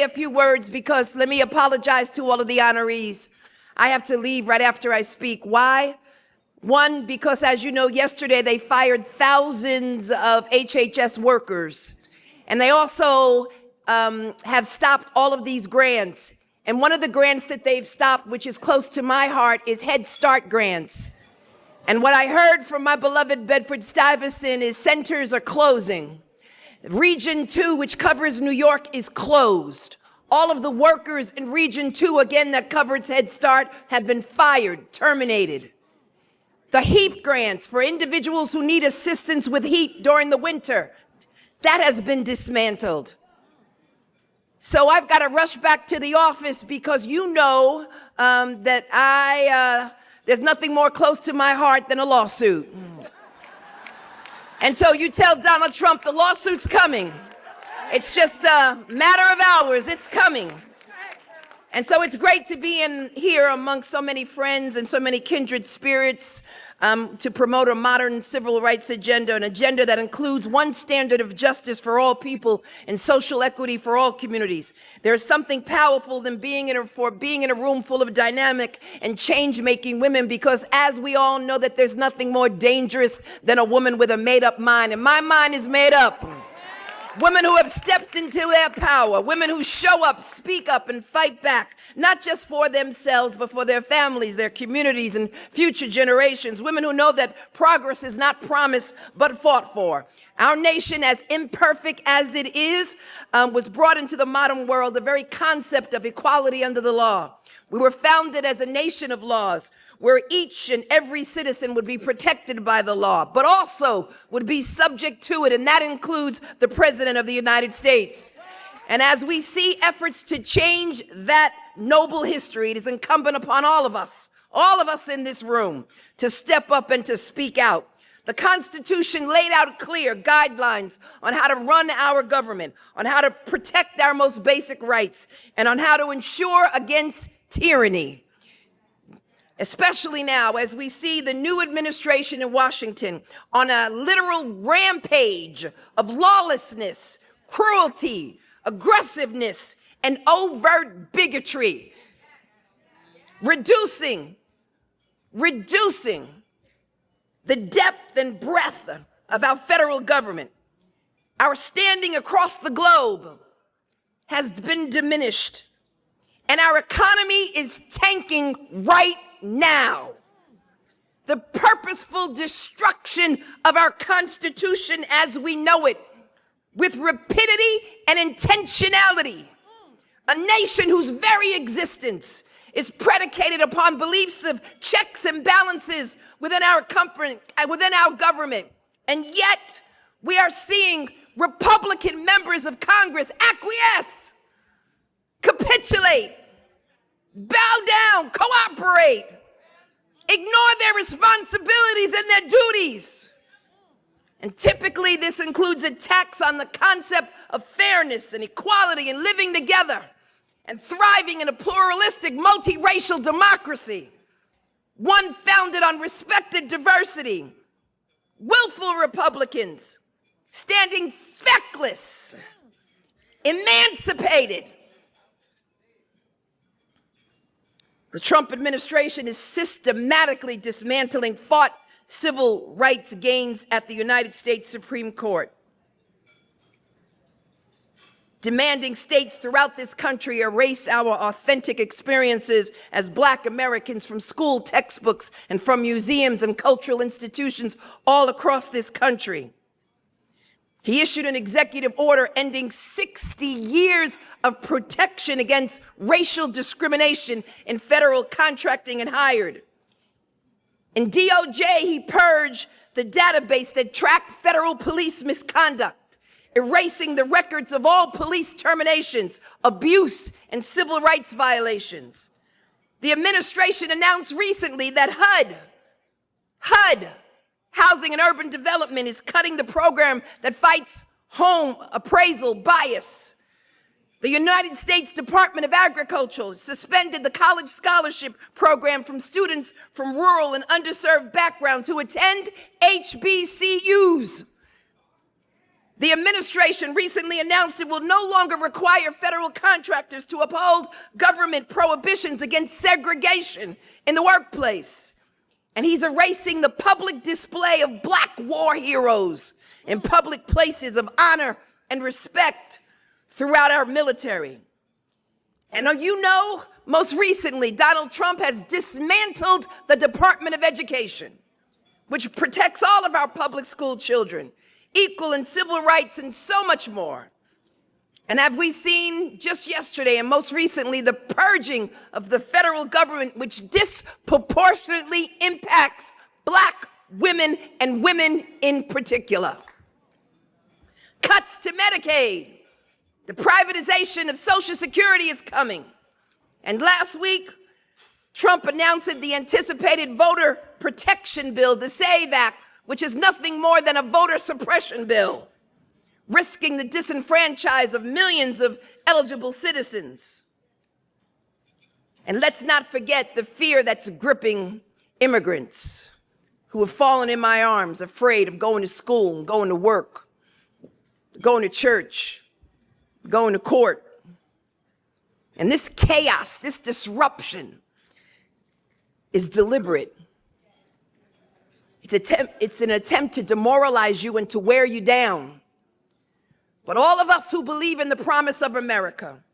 A few words because let me apologize to all of the honorees. I have to leave right after I speak. Why? One, because as you know, yesterday they fired thousands of HHS workers, and they also have stopped all of these grants. And one of the grants that they've stopped, which is close to my heart, is Head Start grants. And what I heard from my beloved Bedford-Stuyvesant is centers are closing. Region 2, which covers New York, is closed. All of the workers in Region 2, again, that covers Head Start, have been fired, terminated. The HEAP grants for individuals who need assistance with heat during the winter, that has been dismantled. So I've got to rush back to the office because you know that there's nothing more close to my heart than a lawsuit. And so you tell Donald Trump the lawsuit's coming. It's just a matter of hours, it's coming. And so it's great to be in here amongst so many friends and so many kindred spirits to promote a modern civil rights agenda, an agenda that includes one standard of justice for all people and social equity for all communities. There is something powerful than being in a room full of dynamic and change-making women, because as we all know that there's nothing more dangerous than a woman with a made-up mind, and my mind is made up. Women who have stepped into their power, women who show up, speak up, and fight back, not just for themselves, but for their families, their communities, and future generations. Women who know that progress is not promised, but fought for. Our nation, as imperfect as it is, was brought into the modern world, the very concept of equality under the law. We were founded as a nation of laws, where each and every citizen would be protected by the law, but also would be subject to it, and that includes the President of the United States. And as we see efforts to change that noble history, it is incumbent upon all of us in this room, to step up and to speak out. The Constitution laid out clear guidelines on how to run our government, on how to protect our most basic rights, and on how to ensure against tyranny. Especially now, as we see the new administration in Washington on a literal rampage of lawlessness, cruelty, aggressiveness, and overt bigotry, reducing the depth and breadth of our federal government. Our standing across the globe has been diminished, and our economy is tanking right now. The purposeful destruction of our Constitution as we know it, with rapidity and intentionality. A nation whose very existence is predicated upon beliefs of checks and balances within our government. And yet, we are seeing Republican members of Congress acquiesce, capitulate, bow down, cooperate, ignore their responsibilities and their duties. And typically this includes attacks on the concept of fairness and equality and living together and thriving in a pluralistic, multiracial democracy, one founded on respected diversity. Willful Republicans standing feckless, emancipated. The Trump administration is systematically dismantling fought civil rights gains at the United States Supreme Court, demanding states throughout this country erase our authentic experiences as Black Americans from school textbooks and from museums and cultural institutions all across this country. He issued an executive order ending 60 years of protection against racial discrimination in federal contracting and hired. In DOJ, he purged the database that tracked federal police misconduct, erasing the records of all police terminations, abuse, and civil rights violations. The administration announced recently that HUD, Housing and Urban Development, is cutting the program that fights home appraisal bias. The United States Department of Agriculture suspended the college scholarship program from students from rural and underserved backgrounds who attend HBCUs. The administration recently announced it will no longer require federal contractors to uphold government prohibitions against segregation in the workplace. And he's erasing the public display of Black war heroes in public places of honor and respect throughout our military. And you know, most recently, Donald Trump has dismantled the Department of Education, which protects all of our public school children, equal and civil rights, and so much more. And have we seen just yesterday and most recently the purging of the federal government, which disproportionately impacts Black women and women in particular. Cuts to Medicaid. The privatization of Social Security is coming. And last week, Trump announced the anticipated voter protection bill, the SAVE Act, which is nothing more than a voter suppression bill, risking the disenfranchisement of millions of eligible citizens. And let's not forget the fear that's gripping immigrants who have fallen in my arms, afraid of going to school, going to work, going to church, going to court. And this chaos, this disruption is deliberate. It's an attempt to demoralize you and to wear you down. But all of us who believe in the promise of America,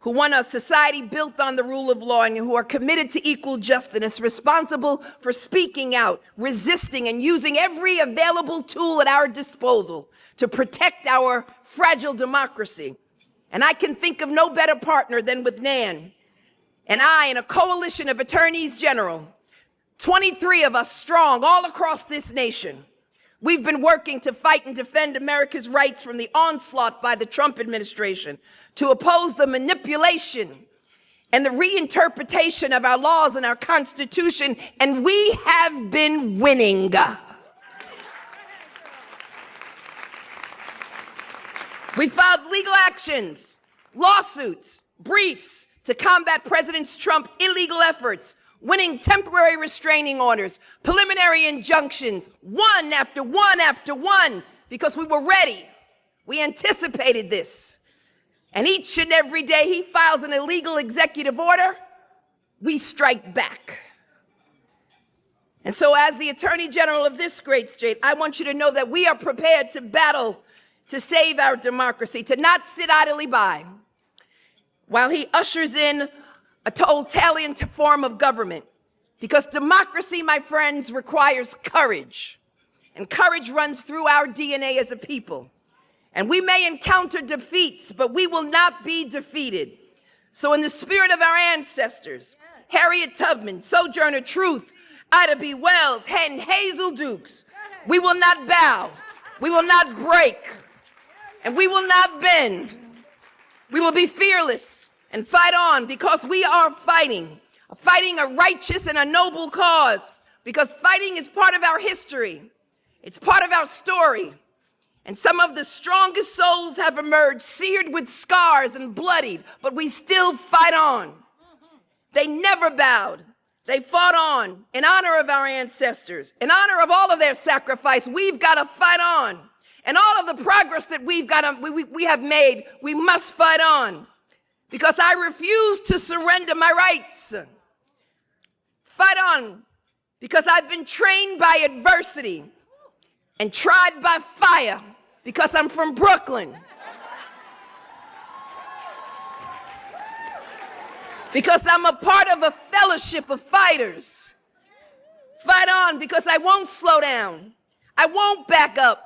who want a society built on the rule of law and who are committed to equal justice, responsible for speaking out, resisting, and using every available tool at our disposal to protect our fragile democracy. And I can think of no better partner than with Nan and I and a coalition of attorneys general, 23 of us strong all across this nation. We've been working to fight and defend America's rights from the onslaught by the Trump administration, to oppose the manipulation and the reinterpretation of our laws and our Constitution, and we have been winning. We filed legal actions, lawsuits, briefs to combat President Trump's illegal efforts, winning temporary restraining orders, preliminary injunctions, one after one after one, because we were ready. We anticipated this. And each and every day he files an illegal executive order, we strike back. And so as the Attorney General of this great state, I want you to know that we are prepared to battle to save our democracy, to not sit idly by while he ushers in a totalitarian form of government. Because democracy, my friends, requires courage. And courage runs through our DNA as a people. And we may encounter defeats, but we will not be defeated. So in the spirit of our ancestors, Harriet Tubman, Sojourner Truth, Ida B. Wells, and Hazel Dukes, we will not bow, we will not break, and we will not bend. We will be fearless and fight on, because we are fighting a righteous and a noble cause, because fighting is part of our history. It's part of our story. And some of the strongest souls have emerged, seared with scars and bloodied, but we still fight on. They never bowed. They fought on in honor of our ancestors, in honor of all of their sacrifice. We've got to fight on. And all of the progress that we have made, we must fight on. Because I refuse to surrender my rights. Fight on, because I've been trained by adversity and tried by fire, because I'm from Brooklyn. Because I'm a part of a fellowship of fighters. Fight on, because I won't slow down. I won't back up.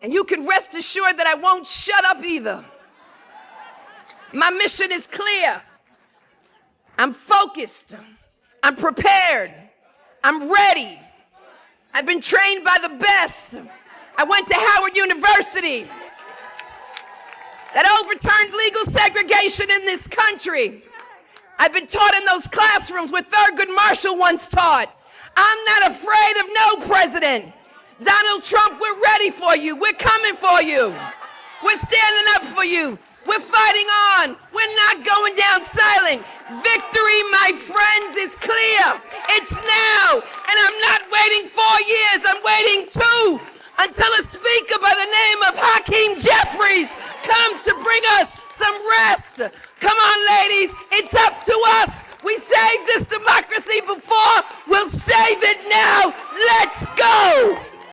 And you can rest assured that I won't shut up either. My mission is clear. I'm focused. I'm prepared. I'm ready. I've been trained by the best. I went to Howard University that overturned legal segregation in this country. I've been taught in those classrooms where Thurgood Marshall once taught. I'm not afraid of no president. Donald Trump, we're ready for you. We're coming for you. We're standing up for you. We're fighting on. We're not going down silent. Victory, my friends, is clear. It's now. And I'm not waiting 4 years. I'm waiting 2. until a speaker by the name of Hakeem Jeffries comes to bring us some rest. Come on, ladies, it's up to us. We saved this democracy.